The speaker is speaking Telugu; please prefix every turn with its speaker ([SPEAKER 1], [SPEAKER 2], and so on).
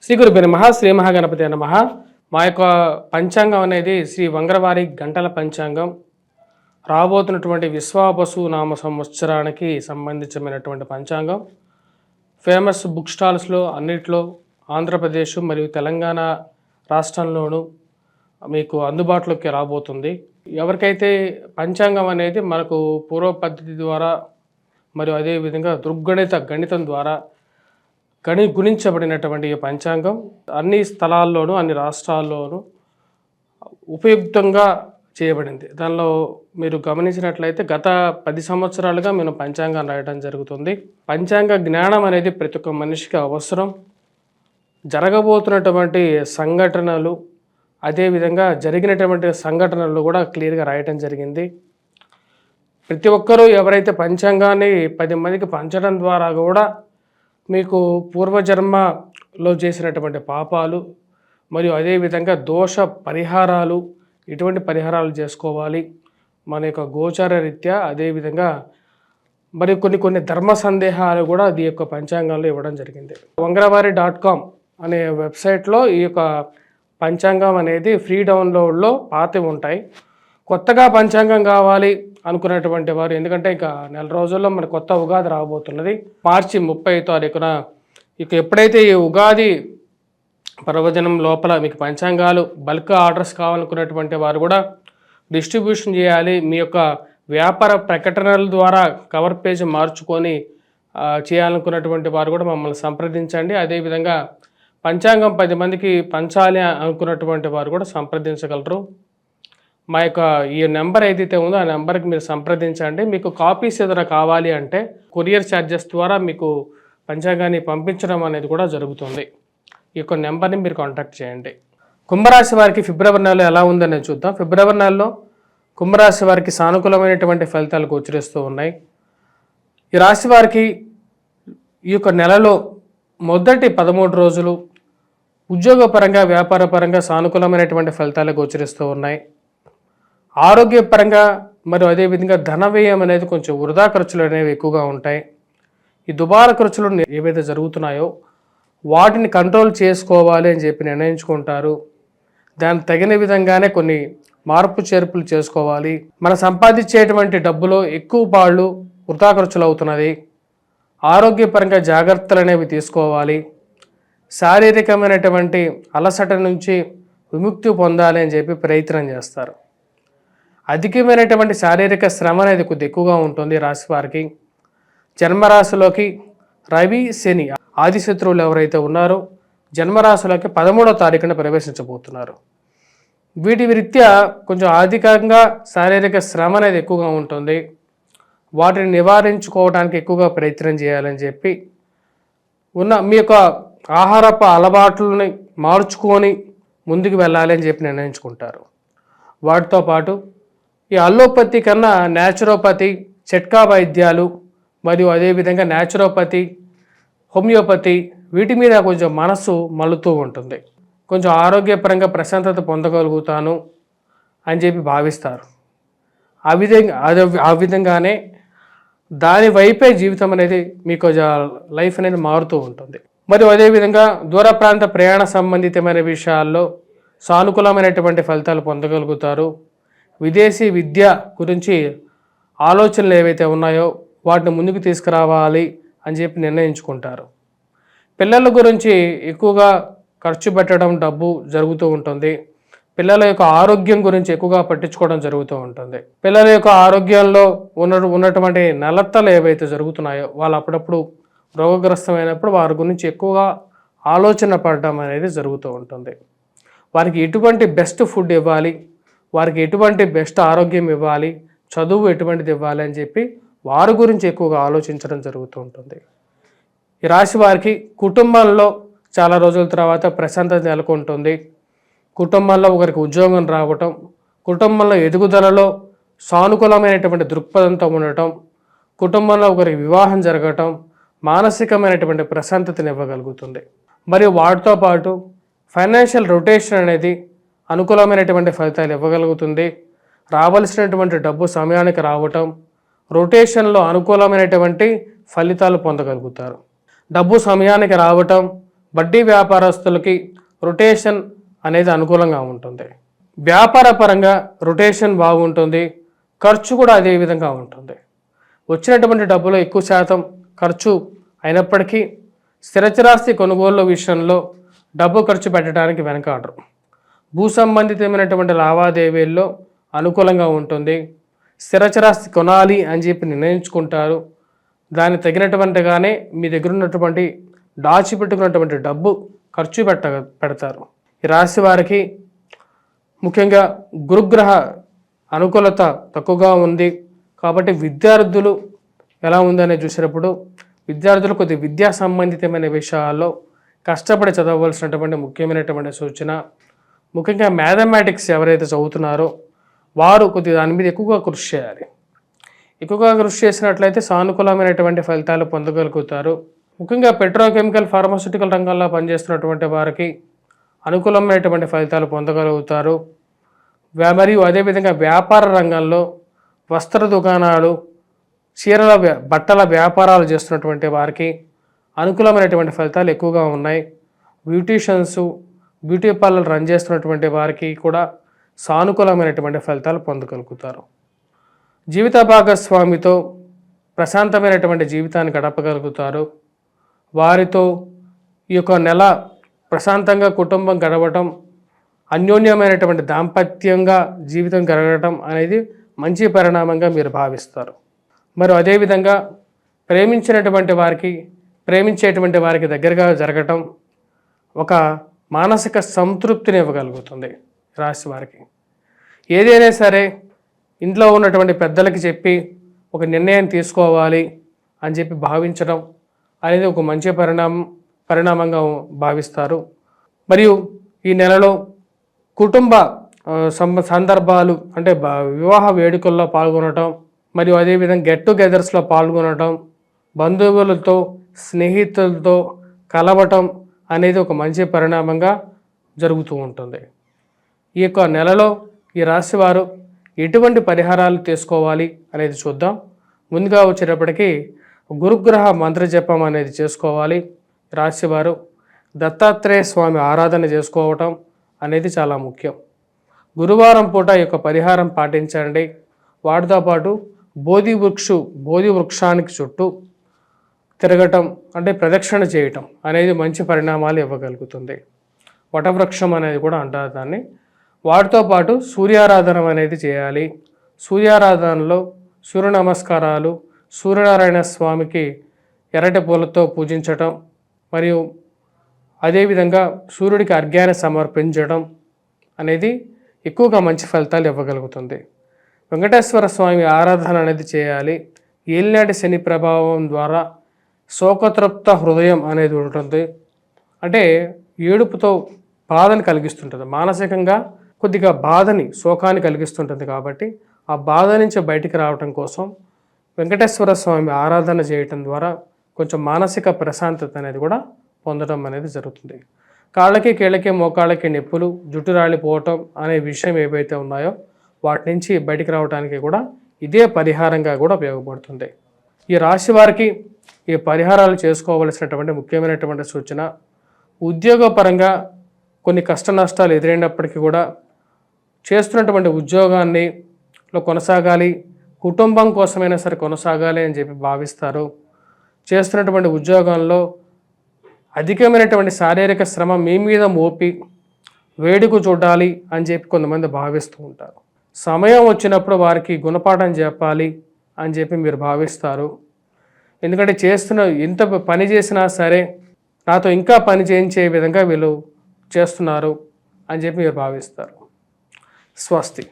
[SPEAKER 1] శ్రీ గురుభ్యో నమః. శ్రీ మహాగణపతి నమః. మా యొక్క పంచాంగం అనేది శ్రీ వంగరవారి గంటల పంచాంగం. రాబోతున్నటువంటి విశ్వావసు నామ సంవత్సరానికి సంబంధించినటువంటి పంచాంగం. ఫేమస్ బుక్ స్టాల్స్లో అన్నిట్లో ఆంధ్రప్రదేశ్ మరియు తెలంగాణ రాష్ట్రంలోనూ మీకు అందుబాటులోకి రాబోతుంది. ఎవరికైతే పంచాంగం అనేది మనకు పూర్వ పద్ధతి ద్వారా మరియు అదేవిధంగా గణితం ద్వారా గుణించబడినటువంటి ఈ పంచాంగం అన్ని స్థలాల్లోనూ అన్ని రాష్ట్రాల్లోనూ ఉపయుక్తంగా చేయబడింది. దానిలో మీరు గమనించినట్లయితే గత 10 సంవత్సరాలుగా మేము పంచాంగం రాయడం జరుగుతుంది. పంచాంగ జ్ఞానం అనేది ప్రతి ఒక్క మనిషికి అవసరం. జరగబోతున్నటువంటి సంఘటనలు అదేవిధంగా జరిగినటువంటి సంఘటనలు కూడా క్లియర్గా రాయటం జరిగింది. ప్రతి ఒక్కరూ ఎవరైతే పంచాంగాన్ని 10 మందికి పంచడం ద్వారా కూడా మీకు పూర్వజన్మలో చేసినటువంటి పాపాలు మరియు అదేవిధంగా దోష పరిహారాలు ఇటువంటి పరిహారాలు చేసుకోవాలి మన యొక్క గోచార రీత్యా. అదేవిధంగా మరి కొన్ని ధర్మ సందేహాలు కూడా ఈ యొక్క పంచాంగంలో ఇవ్వడం జరిగింది. వంగరవారి.com అనే వెబ్సైట్లో ఈ యొక్క పంచాంగం అనేది ఫ్రీ డౌన్లోడ్లో పాతవి ఉంటాయి. కొత్తగా పంచాంగం కావాలి అనుకున్నటువంటి వారు, ఎందుకంటే ఇక నెల రోజుల్లో మన కొత్త ఉగాది రాబోతున్నది. మార్చి 30 తారీఖున ఇక ఎప్పుడైతే ఈ ఉగాది పర్వదినం లోపల మీకు పంచాంగాలు బల్క్ ఆర్డర్స్ కావాలనుకున్నటువంటి వారు కూడా డిస్ట్రిబ్యూషన్ చేయాలి. మీ యొక్క వ్యాపార ప్రకటనల ద్వారా కవర్ పేజ్ మార్చుకొని చేయాలనుకున్నటువంటి వారు కూడా మమ్మల్ని సంప్రదించండి. అదేవిధంగా పంచాంగం 10 మందికి పంచాలి అనుకున్నటువంటి వారు కూడా సంప్రదించగలరు. మా యొక్క ఈ నెంబర్ ఏదైతే ఉందో ఆ నెంబర్కి మీరు సంప్రదించండి. మీకు కాపీస్ ఏదైనా కావాలి అంటే కొరియర్ ఛార్జెస్ ద్వారా మీకు పంచాంగాన్ని పంపించడం అనేది కూడా జరుగుతుంది. ఈ యొక్క నెంబర్ని మీరు కాంటాక్ట్ చేయండి. కుంభరాశి వారికి ఫిబ్రవరి నెలలో ఎలా ఉందని చూద్దాం. ఫిబ్రవరి నెలలో కుంభరాశి వారికి సానుకూలమైనటువంటి ఫలితాలు గోచరిస్తూ ఉన్నాయి. ఈ రాశి వారికి ఈ యొక్క నెలలో మొదటి 13 రోజులు ఉద్యోగపరంగా వ్యాపారపరంగా సానుకూలమైనటువంటి ఫలితాలు గోచరిస్తూ ఉన్నాయి. ఆరోగ్యపరంగా మరియు అదేవిధంగా ధన వ్యయం అనేది కొంచెం వృధా ఖర్చులు అనేవి ఎక్కువగా ఉంటాయి. ఈ దుబారా ఖర్చులు ఏవైతే జరుగుతున్నాయో వాటిని కంట్రోల్ చేసుకోవాలి అని చెప్పి నిర్ణయించుకుంటారు. దానికి తగిన విధంగానే కొన్ని మార్పు చేర్పులు చేసుకోవాలి. మనం సంపాదించేటువంటి డబ్బులో ఎక్కువ పాళ్ళు వృధా ఖర్చులు అవుతున్నది. ఆరోగ్యపరంగా జాగ్రత్తలు అనేవి తీసుకోవాలి. శారీరకమైనటువంటి అలసట నుంచి విముక్తి పొందాలి అని చెప్పి ప్రయత్నం చేస్తారు. అధికమైనటువంటి శారీరక శ్రమ అనేది కొద్ది ఎక్కువగా ఉంటుంది రాశి వారికి. జన్మరాశిలోకి రవి శని ఆదిశత్రువులు ఎవరైతే ఉన్నారో జన్మరాశిలోకి 13వ తారీఖున ప్రవేశించబోతున్నారు. వీటి రీత్యా కొంచెం అధికంగా శారీరక శ్రమ అనేది ఎక్కువగా ఉంటుంది. వాటిని నివారించుకోవడానికి ఎక్కువగా ప్రయత్నం చేయాలని చెప్పి మీ యొక్క ఆహారపు అలవాట్లని మార్చుకొని ముందుకు వెళ్ళాలి అని చెప్పి నిర్ణయించుకుంటారు. వాటితో పాటు ఈ అల్లోపతి కన్నా న్యాచురోపతి, చిట్కా వైద్యాలు మరియు అదేవిధంగా న్యాచురోపతి, హోమియోపతి వీటి మీద కొంచెం మనస్సు మల్లుతూ ఉంటుంది. కొంచెం ఆరోగ్యపరంగా ప్రశాంతత పొందగలుగుతాను అని చెప్పి భావిస్తారు. ఆ విధంగానే దాని వైపే జీవితం అనేది మీకు లైఫ్ అనేది మారుతూ ఉంటుంది. మరియు అదేవిధంగా దూర ప్రాంత ప్రయాణ సంబంధితమైన విషయాల్లో సానుకూలమైనటువంటి ఫలితాలు పొందగలుగుతారు. విదేశీ విద్య గురించి ఆలోచనలు ఏవైతే ఉన్నాయో వాటిని ముందుకు తీసుకురావాలి అని చెప్పి నిర్ణయించుకుంటారు. పిల్లల గురించి ఎక్కువగా ఖర్చు పెట్టడం డబ్బు జరుగుతూ ఉంటుంది. పిల్లల యొక్క ఆరోగ్యం గురించి ఎక్కువగా పట్టించుకోవడం జరుగుతూ ఉంటుంది. పిల్లల యొక్క ఆరోగ్యంలో ఉన్నటువంటి నలతలు ఏవైతే జరుగుతున్నాయో వాళ్ళు అప్పుడప్పుడు రోగగ్రస్తమైనప్పుడు వారి గురించి ఎక్కువగా ఆలోచన పడడం అనేది జరుగుతూ ఉంటుంది. వారికి ఎటువంటి బెస్ట్ ఫుడ్ ఇవ్వాలి, వారికి ఎటువంటి బెస్ట్ ఆరోగ్యం ఇవ్వాలి, చదువు ఎటువంటిది ఇవ్వాలి అని చెప్పి వారి గురించి ఎక్కువగా ఆలోచించడం జరుగుతూ ఉంటుంది. ఈ రాశి వారికి కుటుంబంలో చాలా రోజుల తర్వాత ప్రశాంతత నెలకొంటుంది. కుటుంబంలో ఒకరికి ఉద్యోగం రావటం, కుటుంబంలో ఎదుగుదలలో సానుకూలమైనటువంటి దృక్పథంతో ఉండటం, కుటుంబంలో ఒకరికి వివాహం జరగటం మానసికమైనటువంటి ప్రశాంతతను ఇవ్వగలుగుతుంది. మరియు వాటితో పాటు ఫైనాన్షియల్ రొటేషన్ అనేది అనుకూలమైనటువంటి ఫలితాలు ఇవ్వగలుగుతుంది. రావలసినటువంటి డబ్బు సమయానికి రావటం, రొటేషన్లో అనుకూలమైనటువంటి ఫలితాలు పొందగలుగుతారు. డబ్బు సమయానికి రావటం, వడ్డీ వ్యాపారస్తులకి రొటేషన్ అనేది అనుకూలంగా ఉంటుంది. వ్యాపార పరంగా రొటేషన్ బాగుంటుంది, ఖర్చు కూడా అదే విధంగా ఉంటుంది. వచ్చినటువంటి డబ్బులో ఎక్కువ శాతం ఖర్చు అయినప్పటికీ స్థిరచరాస్తి కొనుగోలు విషయంలో డబ్బు ఖర్చు పెట్టడానికి వెనకాడరు. భూ సంబంధితమైనటువంటి లావాదేవీల్లో అనుకూలంగా ఉంటుంది. స్థిరచరాస్తి కొనాలి అని చెప్పి నిర్ణయించుకుంటారు. దానికి తగినటువంటిగానే మీ దగ్గర ఉన్నటువంటి దాచిపెట్టుకున్నటువంటి డబ్బు ఖర్చు పెడతారు. ఈ రాశి వారికి ముఖ్యంగా గురుగ్రహ అనుకూలత తక్కువగా ఉంది కాబట్టి విద్యార్థులు ఎలా ఉందనే చూసినప్పుడు విద్యార్థులు కొద్ది విద్యా సంబంధితమైన విషయాల్లో కష్టపడి చదవవలసినటువంటి ముఖ్యమైనటువంటి సూచన. ముఖ్యంగా మ్యాథమెటిక్స్ ఎవరైతే చదువుతున్నారో వారు కొద్ది దాని మీద ఎక్కువగా కృషి చేయాలి. ఎక్కువగా కృషి చేసినట్లయితే సానుకూలమైనటువంటి ఫలితాలు పొందగలుగుతారు. ముఖ్యంగా పెట్రోకెమికల్ ఫార్మాస్యూటికల్ రంగంలో పనిచేస్తున్నటువంటి వారికి అనుకూలమైనటువంటి ఫలితాలు పొందగలుగుతారు. మరియు అదేవిధంగా వ్యాపార రంగంలో వస్త్ర దుకాణాలు, చీరల బట్టల వ్యాపారాలు చేస్తున్నటువంటి వారికి అనుకూలమైనటువంటి ఫలితాలు ఎక్కువగా ఉన్నాయి. బ్యూటీషియన్స్, బ్యూటీ పార్లర్ రన్ చేస్తున్నటువంటి వారికి కూడా సానుకూలమైనటువంటి ఫలితాలు పొందగలుగుతారు. జీవిత భాగస్వామితో ప్రశాంతమైనటువంటి జీవితాన్ని గడపగలుగుతారు. వారితో ఈ యొక్క నెల ప్రశాంతంగా కుటుంబం గడవటం, అన్యోన్యమైనటువంటి దాంపత్యంగా జీవితం గడవటం అనేది మంచి పరిణామంగా మీరు భావిస్తారు. మరి అదేవిధంగా ప్రేమించేటువంటి వారికి దగ్గరగా జరగటం ఒక మానసిక సంతృప్తిని ఇవ్వగలుగుతుంది రాశి వారికి. ఏదైనా సరే ఇంట్లో ఉన్నటువంటి పెద్దలకి చెప్పి ఒక నిర్ణయం తీసుకోవాలి అని చెప్పి భావించడం అనేది ఒక మంచి పరిణామంగా భావిస్తారు. మరియు ఈ నెలలో కుటుంబ సందర్భాలు అంటే వివాహ వేడుకల్లో పాల్గొనటం, మరియు అదేవిధంగా గెట్ టుగెదర్స్లో పాల్గొనటం, బంధువులతో స్నేహితులతో కలవటం అనేది ఒక మంచి పరిణామంగా జరుగుతూ ఉంటుంది. ఈ యొక్క నెలలో ఈ రాశి వారు ఎటువంటి పరిహారాలు తీసుకోవాలి అనేది చూద్దాం. ముందుగా వచ్చేటప్పటికి గురుగ్రహ మంత్ర జపం అనేది చేసుకోవాలి. రాశివారు దత్తాత్రేయ స్వామి ఆరాధన చేసుకోవటం అనేది చాలా ముఖ్యం. గురువారం పూట ఈ యొక్క పరిహారం పాటించండి. వాటితో పాటు బోధి వృక్షానికి చుట్టూ తిరగటం అంటే ప్రదక్షిణ చేయటం అనేది మంచి పరిణామాలు ఇవ్వగలుగుతుంది. వటవృక్షం అనేది కూడా అంటారు దాన్ని. వాటితో పాటు సూర్యారాధన అనేది చేయాలి. సూర్యారాధనలో సూర్య నమస్కారాలు, సూర్యనారాయణ స్వామికి ఎర్రటి పూలతో పూజించటం, మరియు అదేవిధంగా సూర్యుడికి అర్ఘ్యాన్ని సమర్పించడం అనేది ఎక్కువగా మంచి ఫలితాలు ఇవ్వగలుగుతుంది. వెంకటేశ్వర స్వామి ఆరాధన అనేది చేయాలి. ఏలినాటి శని ప్రభావం ద్వారా శోకతృప్త హృదయం అనేది ఉంటుంది. అంటే ఏడుపుతో బాధని కలిగిస్తుంటుంది, మానసికంగా కొద్దిగా బాధని, శోకాన్ని కలిగిస్తుంటుంది. కాబట్టి ఆ బాధ నుంచి బయటికి రావటం కోసం వెంకటేశ్వర స్వామి ఆరాధన చేయటం ద్వారా కొంచెం మానసిక ప్రశాంతత అనేది కూడా పొందడం అనేది జరుగుతుంది. కాళ్ళకి, కీళ్ళకి, మోకాళ్ళకి నొప్పులు, జుట్టు రాలిపోవటం అనే విషయం ఏవైతే ఉన్నాయో వాటి నుంచి బయటికి రావడానికి కూడా ఇదే పరిహారంగా కూడా ఉపయోగపడుతుంది. ఈ రాశి వారికి ఈ పరిహారాలు చేసుకోవలసినటువంటి ముఖ్యమైనటువంటి సూచన, ఉద్యోగపరంగా కొన్ని కష్ట నష్టాలు ఎదురైనప్పటికీ కూడా చేస్తున్నటువంటి ఉద్యోగాన్ని కొనసాగాలి, కుటుంబం కోసమైనా సరే కొనసాగాలి అని చెప్పి భావిస్తారు. చేస్తున్నటువంటి ఉద్యోగంలో అధికమైనటువంటి శారీరక శ్రమ మీ మీద మోపి వేడుకు చూడాలి అని చెప్పి కొంతమంది భావిస్తూ ఉంటారు. సమయం వచ్చినప్పుడు వారికి గుణపాఠం చెప్పాలి అని చెప్పి మీరు భావిస్తారు. ఎందుకంటే ఎంత పని చేసినా సరే నాతో ఇంకా పని చేయించే విధంగా వీళ్ళు చేస్తున్నారు అని చెప్పి మీరు భావిస్తారు. స్వస్తి.